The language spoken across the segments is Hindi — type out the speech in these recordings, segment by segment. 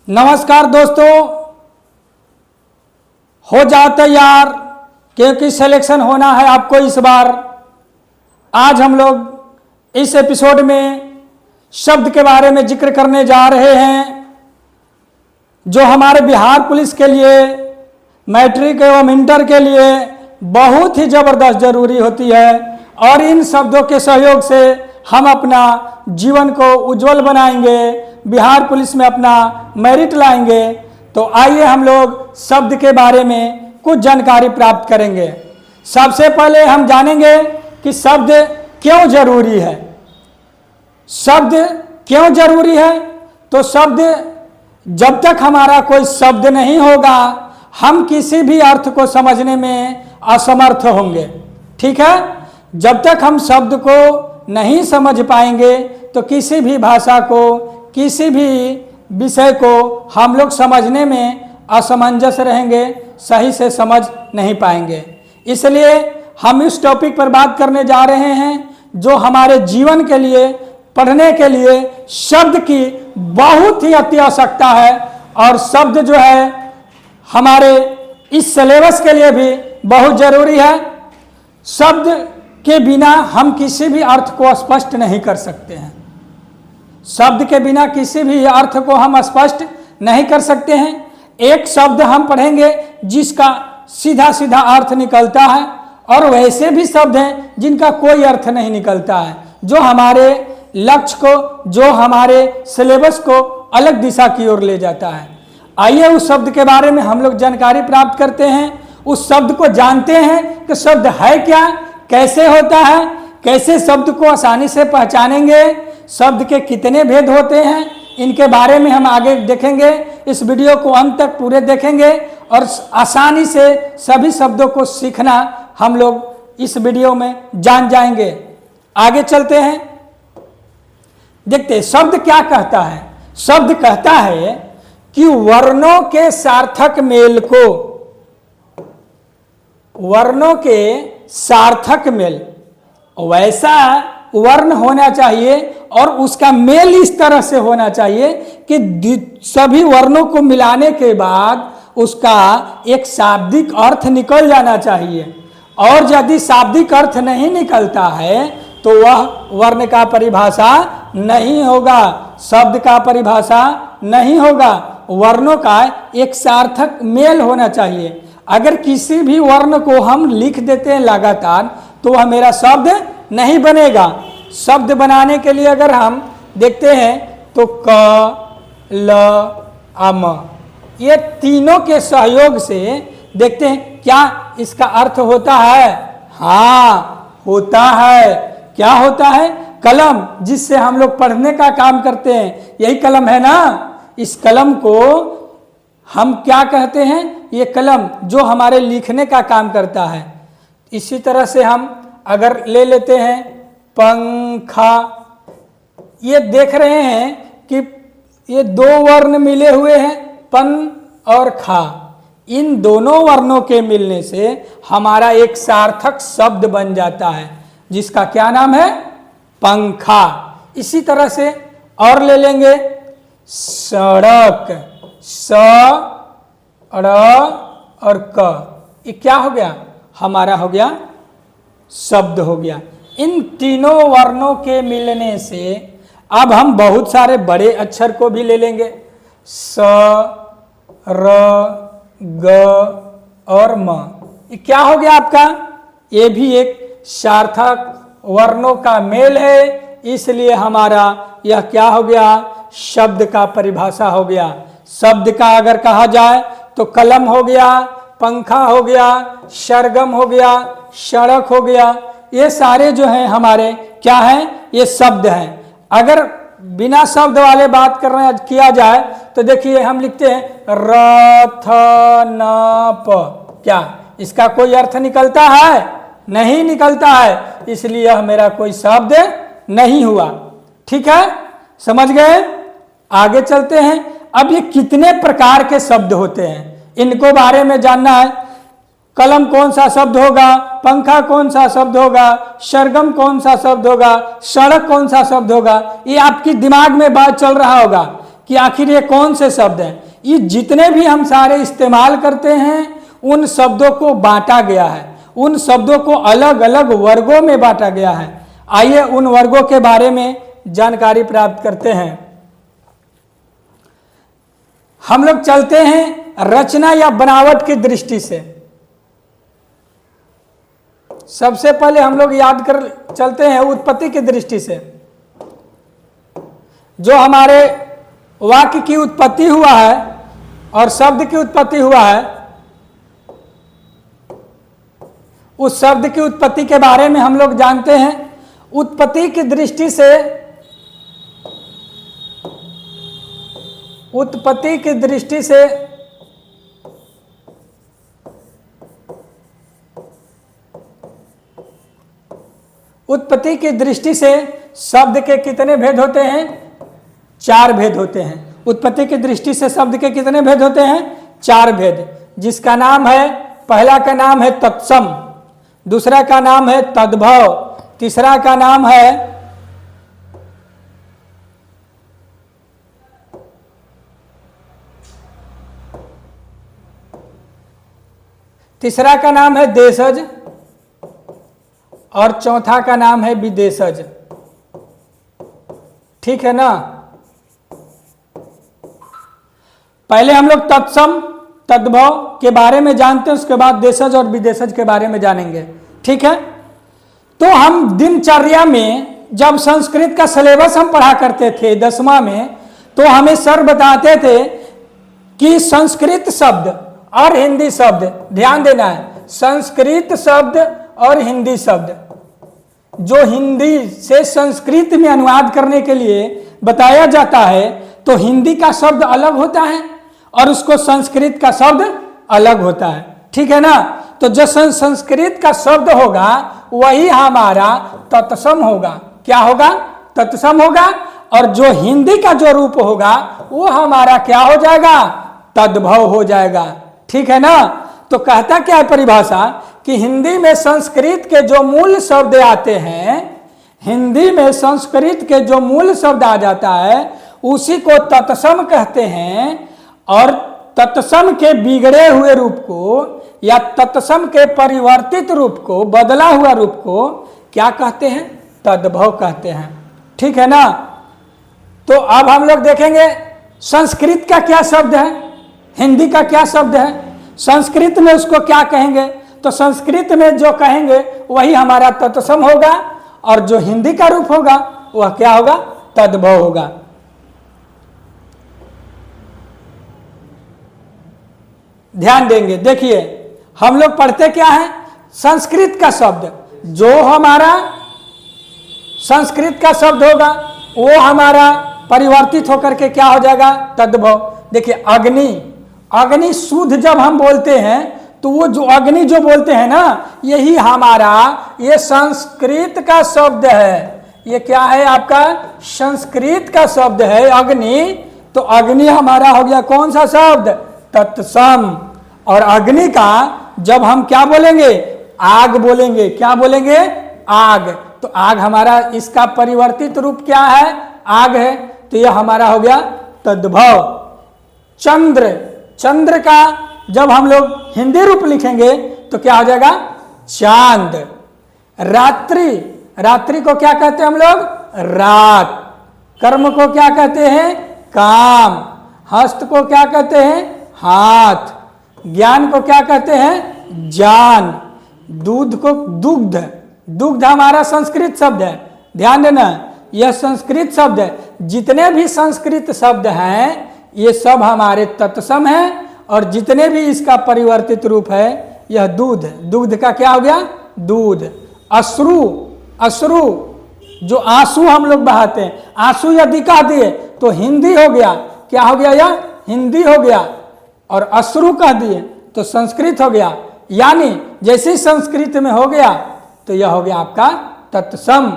नमस्कार दोस्तों, हो जाओ तैयार क्योंकि सिलेक्शन होना है आपको इस बार। आज हम लोग इस एपिसोड में शब्द के बारे में जिक्र करने जा रहे हैं जो हमारे बिहार पुलिस के लिए मैट्रिक एवं इंटर के लिए बहुत ही ज़बरदस्त जरूरी होती है और इन शब्दों के सहयोग से हम अपना जीवन को उज्जवल बनाएंगे, बिहार पुलिस में अपना मेरिट लाएंगे। तो आइए हम लोग शब्द के बारे में कुछ जानकारी प्राप्त करेंगे। सबसे पहले हम जानेंगे कि शब्द क्यों जरूरी है। शब्द क्यों जरूरी है? तो शब्द, जब तक हमारा कोई शब्द नहीं होगा हम किसी भी अर्थ को समझने में असमर्थ होंगे। ठीक है, जब तक हम शब्द को नहीं समझ पाएंगे तो किसी भी भाषा को, किसी भी विषय को हम लोग समझने में असमंजस रहेंगे, सही से समझ नहीं पाएंगे। इसलिए हम इस टॉपिक पर बात करने जा रहे हैं जो हमारे जीवन के लिए, पढ़ने के लिए शब्द की बहुत ही अति आवश्यकता है। और शब्द जो है हमारे इस सिलेबस के लिए भी बहुत जरूरी है। शब्द के बिना हम किसी भी अर्थ को स्पष्ट नहीं कर सकते हैं। शब्द के बिना किसी भी अर्थ को हम स्पष्ट नहीं कर सकते हैं। एक शब्द हम पढ़ेंगे जिसका सीधा सीधा अर्थ निकलता है और वैसे भी शब्द हैं जिनका कोई अर्थ नहीं निकलता है, जो हमारे लक्ष्य को, जो हमारे सिलेबस को अलग दिशा की ओर ले जाता है। आइए उस शब्द के बारे में हम लोग जानकारी प्राप्त करते हैं, उस शब्द को जानते हैं कि शब्द है क्या, कैसे होता है, कैसे शब्द को आसानी से पहचानेंगे, शब्द के कितने भेद होते हैं, इनके बारे में हम आगे देखेंगे। इस वीडियो को अंत तक पूरे देखेंगे और आसानी से सभी शब्दों को सीखना हम लोग इस वीडियो में जान जाएंगे। आगे चलते हैं, देखते हैं शब्द क्या कहता है। शब्द कहता है कि वर्णों के सार्थक मेल को, वर्णों के सार्थक मेल, वैसा वर्ण होना चाहिए और उसका मेल इस तरह से होना चाहिए कि सभी वर्णों को मिलाने के बाद उसका एक शाब्दिक अर्थ निकल जाना चाहिए। और यदि शाब्दिक अर्थ नहीं निकलता है तो वह वर्ण का परिभाषा नहीं होगा, शब्द का परिभाषा नहीं होगा। वर्णों का एक सार्थक मेल होना चाहिए। अगर किसी भी वर्ण को हम लिख देते हैं लगातार तो वह मेरा शब्द नहीं बनेगा। शब्द बनाने के लिए अगर हम देखते हैं तो क, ल, अम, ये तीनों के सहयोग से देखते हैं क्या इसका अर्थ होता है। हाँ, होता है। क्या होता है? कलम, जिससे हम लोग पढ़ने का काम करते हैं, यही कलम है ना। इस कलम को हम क्या कहते हैं? ये कलम जो हमारे लिखने का काम करता है। इसी तरह से हम अगर ले लेते हैं पंखा, ये देख रहे हैं कि ये दो वर्ण मिले हुए हैं, पन और खा। इन दोनों वर्णों के मिलने से हमारा एक सार्थक शब्द बन जाता है जिसका क्या नाम है? पंखा। इसी तरह से और ले लेंगे सड़क, स, ड़ और क, ये क्या हो गया? हमारा हो गया शब्द हो गया। इन तीनों वर्णों के मिलने से अब हम बहुत सारे बड़े अक्षर को भी ले लेंगे, स, र, ग और म। ये क्या हो गया आपका? ये भी एक सार्थक वर्णों का मेल है, इसलिए हमारा यह क्या हो गया? शब्द का परिभाषा हो गया। शब्द का अगर कहा जाए तो कलम हो गया, पंखा हो गया, सरगम हो गया, सड़क हो गया, ये सारे जो हैं हमारे क्या हैं? ये शब्द हैं। अगर बिना शब्द वाले बात करना किया जाए तो देखिए हम लिखते हैं रथ न प, क्या इसका कोई अर्थ निकलता है? नहीं निकलता है, इसलिए यह मेरा कोई शब्द नहीं हुआ। ठीक है, समझ गए? आगे चलते हैं। अब ये कितने प्रकार के शब्द होते हैं इनको बारे में जानना है। कलम कौन सा शब्द होगा, पंखा कौन सा शब्द होगा, सरगम कौन सा शब्द होगा, सड़क कौन सा शब्द होगा, ये आपकी दिमाग में बात चल रहा होगा कि आखिर ये कौन से शब्द हैं। ये जितने भी हम सारे इस्तेमाल करते हैं उन शब्दों को बांटा गया है, उन शब्दों को अलग अलग वर्गों में बांटा गया है। आइए उन वर्गों के बारे में जानकारी प्राप्त करते हैं। हम लोग चलते हैं रचना या बनावट की दृष्टि से। सबसे पहले हम लोग याद कर चलते हैं उत्पत्ति की दृष्टि से। जो हमारे वाक्य की उत्पत्ति हुआ है और शब्द की उत्पत्ति हुआ है, उस शब्द की उत्पत्ति के बारे में हम लोग जानते हैं। उत्पत्ति की दृष्टि से, उत्पत्ति की दृष्टि से उत्पत्ति की दृष्टि से शब्द के कितने भेद होते हैं? 4 भेद होते हैं। उत्पत्ति की दृष्टि से शब्द के कितने भेद होते हैं? 4 भेद, जिसका नाम है, पहला का नाम है तत्सम, दूसरा का नाम है तद्भव, तीसरा का नाम है देशज और चौथा का नाम है विदेशज। ठीक है ना। पहले हम लोग तत्सम तद्भव के बारे में जानते हैं, उसके बाद देशज और विदेशज के बारे में जानेंगे। ठीक है। तो हम दिनचर्या में जब संस्कृत का सिलेबस हम पढ़ा करते थे 10वां में, तो हमें सर बताते थे कि संस्कृत शब्द और हिंदी शब्द, ध्यान देना है, संस्कृत शब्द और हिंदी शब्द, जो हिंदी से संस्कृत में अनुवाद करने के लिए बताया जाता है, तो हिंदी का शब्द अलग होता है और उसको संस्कृत का शब्द अलग होता है। ठीक है ना। तो जो संस्कृत का शब्द होगा वही हमारा तत्सम होगा। क्या होगा? तत्सम होगा। और जो हिंदी का जो रूप होगा वो हमारा क्या हो जाएगा? तद्भव हो जाएगा। ठीक है ना। तो कहता क्या है परिभाषा कि हिंदी में संस्कृत के जो मूल शब्द आते हैं, हिंदी में संस्कृत के जो मूल शब्द आ जाता है उसी को तत्सम कहते हैं, और तत्सम के बिगड़े हुए रूप को या तत्सम के परिवर्तित रूप को, बदला हुआ रूप को क्या कहते हैं? तद्भव कहते हैं। ठीक है ना। तो अब हम लोग देखेंगे संस्कृत का क्या शब्द है, हिंदी का क्या शब्द है, संस्कृत में उसको क्या कहेंगे। तो संस्कृत में जो कहेंगे वही हमारा तत्सम होगा, और जो हिंदी का रूप होगा वह क्या होगा? तद्भव होगा। ध्यान देंगे। देखिए हम लोग पढ़ते क्या है? संस्कृत का शब्द, जो हमारा संस्कृत का शब्द होगा वो हमारा परिवर्तित होकर के क्या हो जाएगा? तद्भव। देखिए अग्नि, अग्नि शुद्ध जब हम बोलते हैं तो वो जो अग्नि जो बोलते हैं ना, यही हमारा ये संस्कृत का शब्द है। ये क्या है? आपका संस्कृत का शब्द है अग्नि। तो अग्नि हमारा हो गया कौन सा शब्द? तत्सम। और अग्नि का जब हम क्या बोलेंगे? आग बोलेंगे। क्या बोलेंगे? आग। तो आग हमारा, इसका परिवर्तित रूप क्या है? आग है। तो यह हमारा हो गया तद्भव। चंद्र, चंद्र का जब हम लोग हिंदी रूप लिखेंगे तो क्या हो जाएगा? चांद। रात्रि, रात्रि को क्या कहते हैं हम लोग? रात। कर्म को क्या कहते हैं? काम। हस्त को क्या कहते हैं? हाथ। ज्ञान को क्या कहते हैं? जान। दूध को दुग्ध, दुग्ध हमारा संस्कृत शब्द है। ध्यान देना, यह संस्कृत शब्द है। जितने भी संस्कृत शब्द हैं ये सब हमारे तत्सम हैं, और जितने भी इसका परिवर्तित रूप है यह दूध। दूध का क्या हो गया? दूध। अश्रु, अश्रु जो आंसू हम लोग बहाते हैं, आंसू यदि कह दिए तो हिंदी हो गया। क्या हो गया? यह हिंदी हो गया। और अश्रु कह दिए तो संस्कृत हो गया। यानी जैसे ही संस्कृत में हो गया तो यह हो गया आपका तत्सम,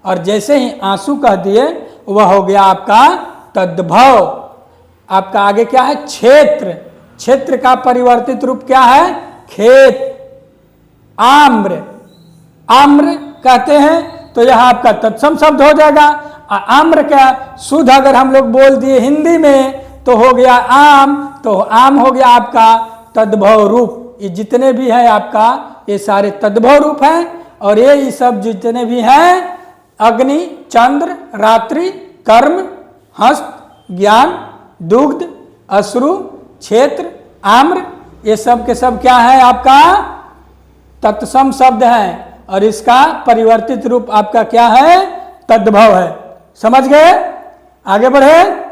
और जैसे ही आंसू कह दिए वह हो गया आपका तद्भव। आपका आगे क्या है? क्षेत्र। क्षेत्र का परिवर्तित रूप क्या है? खेत। आम्र, आम्र कहते हैं तो यह आपका तत्सम शब्द हो जाएगा। आम्र का शुद्ध अगर हम लोग बोल दिए हिंदी में तो हो गया आम, तो आम हो गया आपका तद्भव रूप। ये जितने भी हैं आपका ये सारे तद्भव रूप हैं, और ये सब जितने भी हैं अग्नि, चंद्र, रात्रि, कर्म, हस्त, ज्ञान, दुग्ध, अश्रु, क्षेत्र, आम्र, ये सब के सब क्या है आपका तत्सम शब्द है, और इसका परिवर्तित रूप आपका क्या है तद्भव है। समझ गए? आगे बढ़े।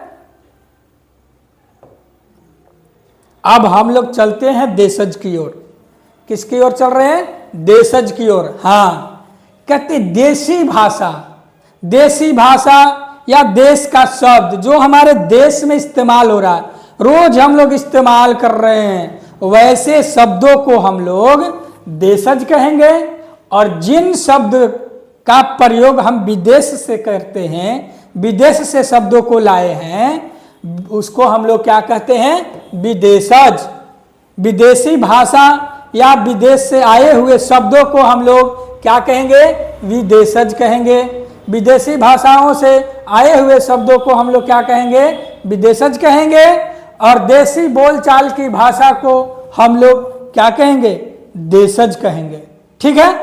अब हम लोग चलते हैं देशज की ओर। किसकी ओर चल रहे हैं? देशज की ओर। हाँ, कहते देशी भाषा, देशी भाषा या देश का शब्द जो हमारे देश में इस्तेमाल हो रहा है, रोज हम लोग इस्तेमाल कर रहे हैं, वैसे शब्दों को हम लोग देशज कहेंगे। और जिन शब्द का प्रयोग हम विदेश से करते हैं, विदेश से शब्दों को लाए हैं, उसको हम लोग क्या कहते हैं? विदेशज। विदेशी भाषा या विदेश से आए हुए शब्दों को हम लोग क्या कहेंगे? विदेशज कहेंगे। विदेशी भाषाओं से आए हुए शब्दों को हम लोग क्या कहेंगे? विदेशज कहेंगे। और देसी बोलचाल की भाषा को हम लोग क्या कहेंगे? देशज कहेंगे। ठीक है,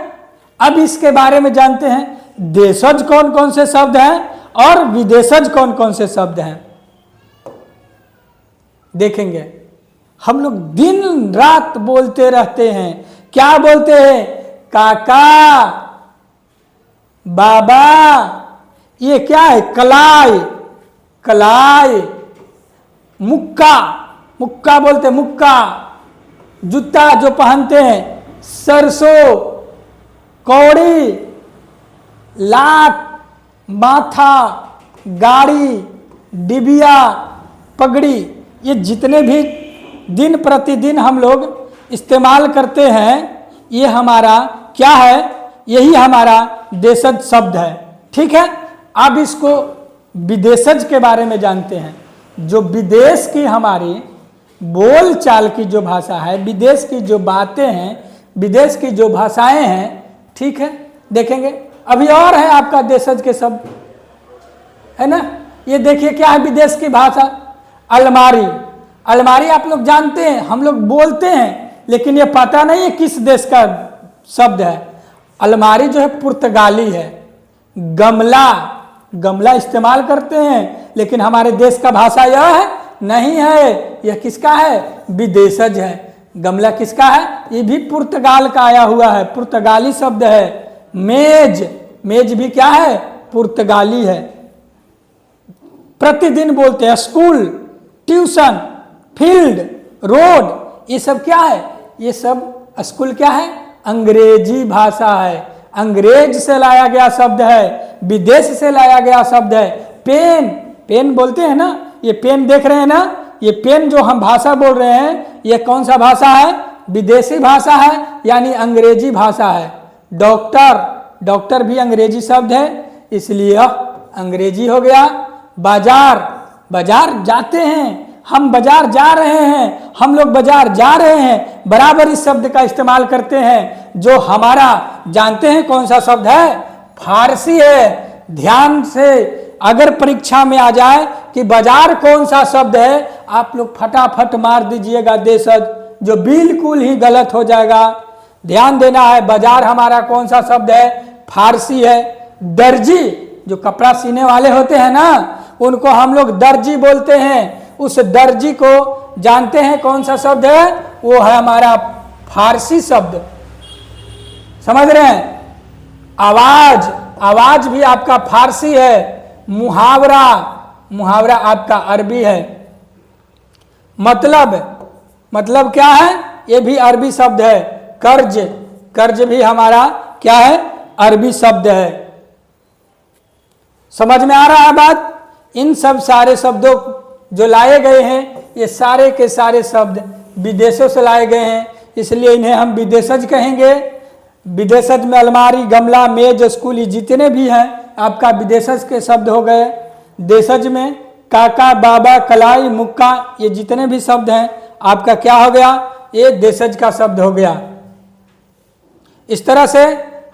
अब इसके बारे में जानते हैं देशज कौन कौन से शब्द हैं और विदेशज कौन कौन से शब्द हैं। देखेंगे हम लोग दिन रात बोलते रहते हैं। क्या बोलते हैं? काका, बाबा, ये क्या है? कलाई, कलाई, मुक्का, मुक्का बोलते हैं, मुक्का, जूता जो पहनते हैं, सरसों, कौड़ी, लात, माथा, गाड़ी, डिबिया, पगड़ी, ये जितने भी दिन प्रतिदिन हम लोग इस्तेमाल करते हैं, ये हमारा क्या है? यही हमारा देशज शब्द है। ठीक है, अब इसको विदेशज के बारे में जानते हैं। जो विदेश की हमारी बोल चाल की जो भाषा है, विदेश की जो बातें हैं, विदेश की जो भाषाएं हैं, ठीक है, देखेंगे। अभी और है आपका देशज के शब्द, है ना? ये देखिए क्या है विदेश की भाषा? अलमारी। अलमारी आप लोग जानते हैं, हम लोग बोलते हैं, लेकिन ये पता नहीं है किस देश का शब्द है। अलमारी जो है पुर्तगाली है। गमला, गमला इस्तेमाल करते हैं, लेकिन हमारे देश का भाषा यह है नहीं है। यह किसका है? विदेशज है। गमला किसका है? ये भी पुर्तगाल का आया हुआ है, पुर्तगाली शब्द है। मेज, मेज भी क्या है? पुर्तगाली है। प्रतिदिन बोलते हैं। स्कूल, ट्यूशन, फील्ड, रोड, ये सब क्या है? ये सब स्कूल क्या है? अंग्रेजी भाषा है, अंग्रेज से लाया गया शब्द है, विदेश से लाया गया शब्द है। पेन, पेन बोलते हैं ना, ये पेन देख रहे हैं ना, ये पेन जो हम भाषा बोल रहे हैं, ये कौन सा भाषा है? विदेशी भाषा है, यानी अंग्रेजी भाषा है। डॉक्टर, डॉक्टर भी अंग्रेजी शब्द है, इसलिए अंग्रेजी हो गया। बाजार, बाजार जाते हैं, हम बाजार जा रहे हैं, हम लोग बाजार जा रहे हैं, बराबर इस शब्द का इस्तेमाल करते हैं। जो हमारा जानते हैं कौन सा शब्द है? फारसी है। ध्यान से अगर परीक्षा में आ जाए कि बाजार कौन सा शब्द है, आप लोग फटाफट मार दीजिएगा देशज, जो बिल्कुल ही गलत हो जाएगा। ध्यान देना है, बाजार हमारा कौन सा शब्द है? फारसी है। दर्जी, जो कपड़ा सीने वाले होते हैं ना, उनको हम लोग दर्जी बोलते हैं। उस दर्जी को जानते हैं कौन सा शब्द है? वो है हमारा फारसी शब्द। समझ रहे हैं? आवाज, आवाज भी आपका फारसी है। मुहावरा, मुहावरा आपका अरबी है। मतलब, मतलब क्या है? ये भी अरबी शब्द है। कर्ज, कर्ज भी हमारा क्या है? अरबी शब्द है। समझ में आ रहा है बात? इन सब सारे शब्दों जो लाए गए हैं, ये सारे के सारे शब्द विदेशों से लाए गए हैं, इसलिए इन्हें हम विदेशज कहेंगे। विदेशज में अलमारी, गमला, मेज, स्कूल, ये जितने भी हैं आपका विदेशज के शब्द हो गए। देशज में काका, बाबा, कलाई, मुक्का, ये जितने भी शब्द हैं आपका क्या हो गया? ये देशज का शब्द हो गया। इस तरह से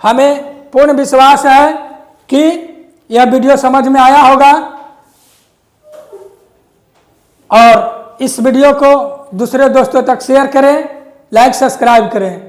हमें पूर्ण विश्वास है कि यह वीडियो समझ में आया होगा और इस वीडियो को दूसरे दोस्तों तक शेयर करें, लाइक सब्सक्राइब करें।